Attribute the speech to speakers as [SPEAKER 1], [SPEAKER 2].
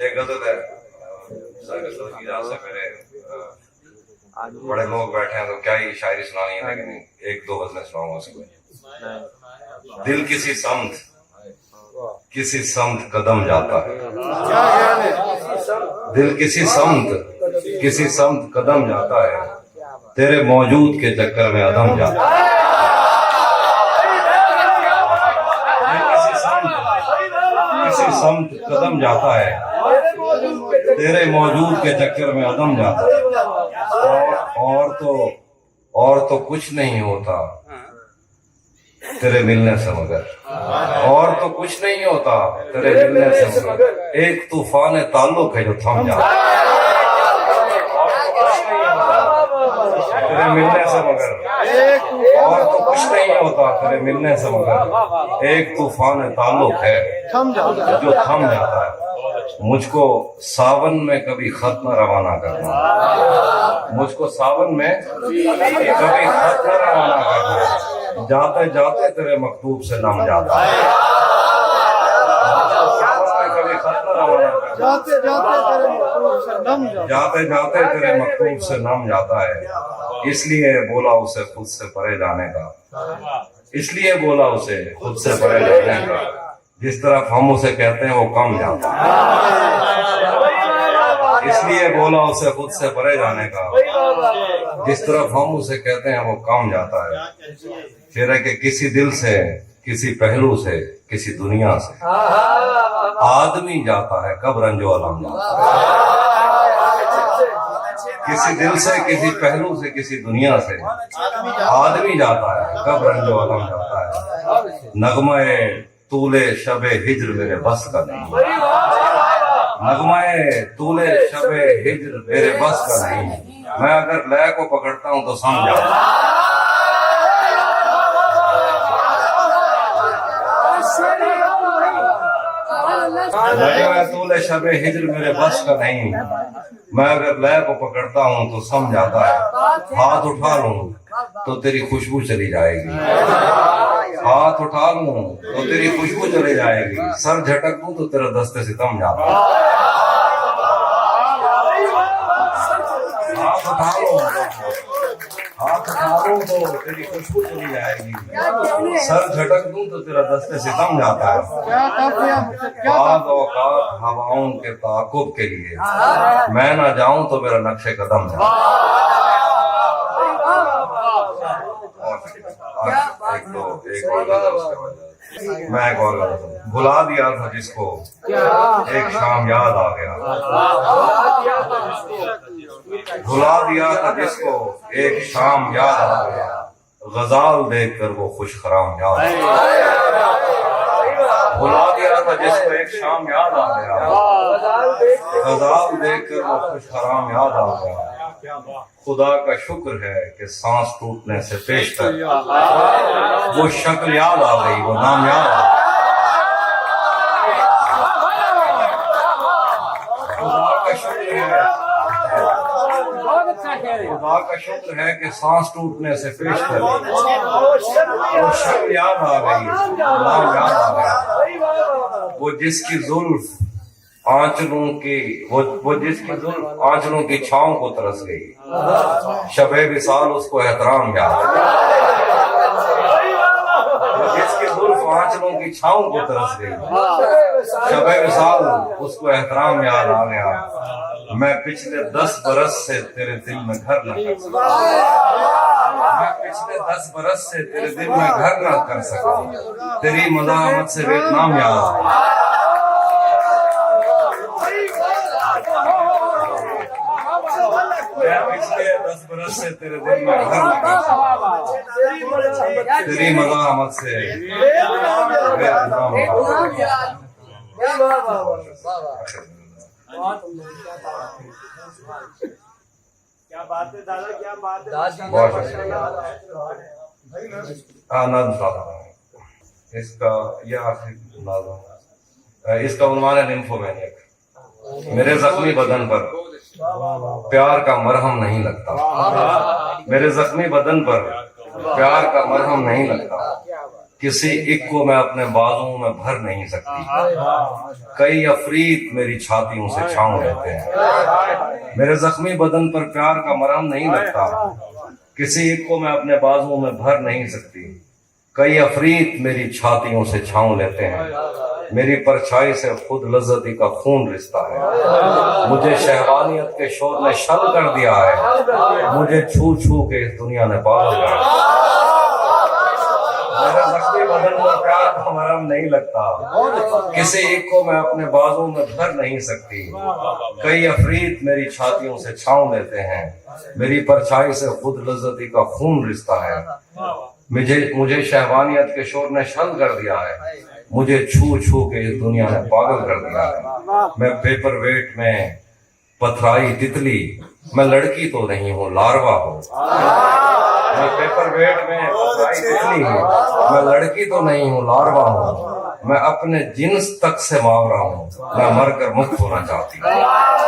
[SPEAKER 1] ایک غزل ہے سے میرے بڑے لوگ بیٹھے ہیں تو کیا ہی شاعری سنانی ہے، لیکن ایک دو غزلیں سناؤں گا اس کو. دل کسی سمت قدم جاتا ہے، دل کسی سمت قدم جاتا ہے، تیرے موجود کے چکر میں عدم جاتا ہے. کسی سمت قدم جاتا ہے، تیرے موجود کے چکر میں عدم جاتا ہے. اور تو کچھ نہیں ہوتا تیرے ملنے سے مگر، اور تو کچھ نہیں ہوتا تیرے ملنے سے مگر، ایک طوفان تعلق ہے جو تھم جاتا ہے. تیرے ملنے سے مگر، اور تو کچھ نہیں ہوتا تیرے ملنے سے مگر، ایک طوفان تعلق ہے جو تھم جاتا ہے. مجھ کو ساون میں کبھی خط نہ روانہ کرنا، مجھ کو ساون میں کبھی خط نہ روانہ کرنا، جاتے جاتے تیرے مکتوب سے نم جاتا ہے. کبھی خط نہ روانہ کرنا، جاتے جاتے تیرے مکتوب سے نم جاتا ہے. اس لیے بولا اسے خود سے پرے جانے کا، اس لیے بولا اسے خود سے پرے جانے کا، جس طرف ہم اسے کہتے ہیں وہ کم جاتا ہے. اس لیے بولا اسے خود سے پرے جانے کا، جس طرف ہم اسے کہتے ہیں وہ کم جاتا ہے. پھر ہے کہ کسی دل سے، کسی پہلو سے، کسی دنیا سے آدمی جاتا ہے کب رنج و الم جاتا ہے. کسی دل سے، کسی پہلو سے، کسی دنیا سے آدمی جاتا ہے کب رنج و الم جاتا ہے. نغمہ طول شب ہجر میرے بس کا نہیں، نغمہ طول شب ہجر میرے بس کا نہیں، میں اگر لے کو پکڑتا ہوں تو سمجھ جاتا ہوں. نغمہ طول شب ہجر میرے بس کا نہیں، میں اگر لے کو پکڑتا ہوں تو سمجھ آتا ہے. ہاتھ اٹھا لوں تو تیری خوشبو چلی جائے گی، ہاتھ اٹھا لوں تو تیری خوشبو چلی جائے گی، سر جھٹک دوں تو تیرا دستے ستم جاتا ہے. ہاتھ اٹھا لوں تو تیری خوشبو چلی جائے گی، سر جھٹک دوں تو تیرا دستے ستم جاتا ہے. بعض اوقات ہواؤں کے تعاقب کے لیے میں نہ جاؤں تو میرا نقش قدم جاتا ہے. میں ایک اور غزل بھلا دیا تھا جس کو ایک شام یاد آ گیا، بھلا دیا تھا جس کو ایک شام یاد آ گیا، غزال دیکھ کر وہ خوش خرام یاد آ گیا. بھلا دیا تھا جس کو ایک شام یاد آ گیا، غزال دیکھ کر وہ خوش خرام یاد آ گیا. خدا کا شکر ہے کہ سانس ٹوٹنے سے پیشتر وہ شکل یاد آ گئی، وہ نام یاد آ گیا. خدا کا شکر ہے کہ سانس ٹوٹنے سے پیشتر وہ شکل یاد آ گئی، نام یاد آ گیا. وہ جس کی زلف آنچلوں کی چھاؤں کو ترس گئی، شب وصال اس کو احترام یاد آ گیا. وہ جس کی زلف آنچلوں کی چھاؤں کو ترس گئی، شب وصال اس کو احترام یاد آ گیا. میں پچھلے 10 برس سے تیرے دل میں گھر نہ کر سکا، میں پچھلے 10 برس سے تیرے دل میں گھر نہ کر سکا، تیری مزاحمت سے ویتنام یاد آ گیا. پچھلے 10 برس سے تیرے دل میں گھر نہ کر سکا، تیری مزاحمت سے ویتنام یاد آ گیا.
[SPEAKER 2] کیا بات ہے دادا، کیا بات ہے.
[SPEAKER 1] بہت شکریہ. آنند صاحب اس کا یہ آخری نظم، اس کا عنوان ہے نمفومینک. میرے زخمی بدن پر پیار کا مرہم نہیں لگتا، میرے زخمی بدن پر پیار کا مرہم نہیں لگتا. کسی ایک کو میں اپنے بازوں میں بھر نہیں سکتی، کئی افریت میری چھاتیوں سے چھاؤں لیتے ہیں، میرے زخمی بدن پر پیار کا مرہم نہیں لگتا، کسی ایک کو میں اپنے بازوں میں بھر نہیں سکتی، کئی افریت میری چھاتیوں سے چھاؤں لیتے ہیں، میری پرچھائی سے خود لذتی کا خون رشتہ ہے، مجھے شہوانیت کے شور نے شل کر دیا ہے، مجھے چھو چھو کے اس دنیا نے پاگل کر دیا، میرے زخمی بدن پر پیار کا مرہم نہیں لگتا، کسی ایک کو میں اپنے بازوں میں بھر نہیں سکتی، کئی افریت میری چھاتیوں سے چھاؤں لیتے ہیں، میری پرچھائی سے خود لذتی کا خون رشتہ ہے، مجھے شہوانیت کے شور نے شل کر دیا ہے، مجھے چھو چھو کے اس دنیا نے پاگل کر دیا ہے، میں پیپر ویٹ میں پتھرائی تتلی، میں لڑکی تو نہیں ہوں لاروا ہوں، میں پیپر ویٹ میں پتھرائی تتلی ہوں، میں لڑکی تو نہیں ہوں لاروا ہوں، میں اپنے جنس تک سے ماورا ہوں، میں مر کر مکت ہونا چاہتی ہوں۔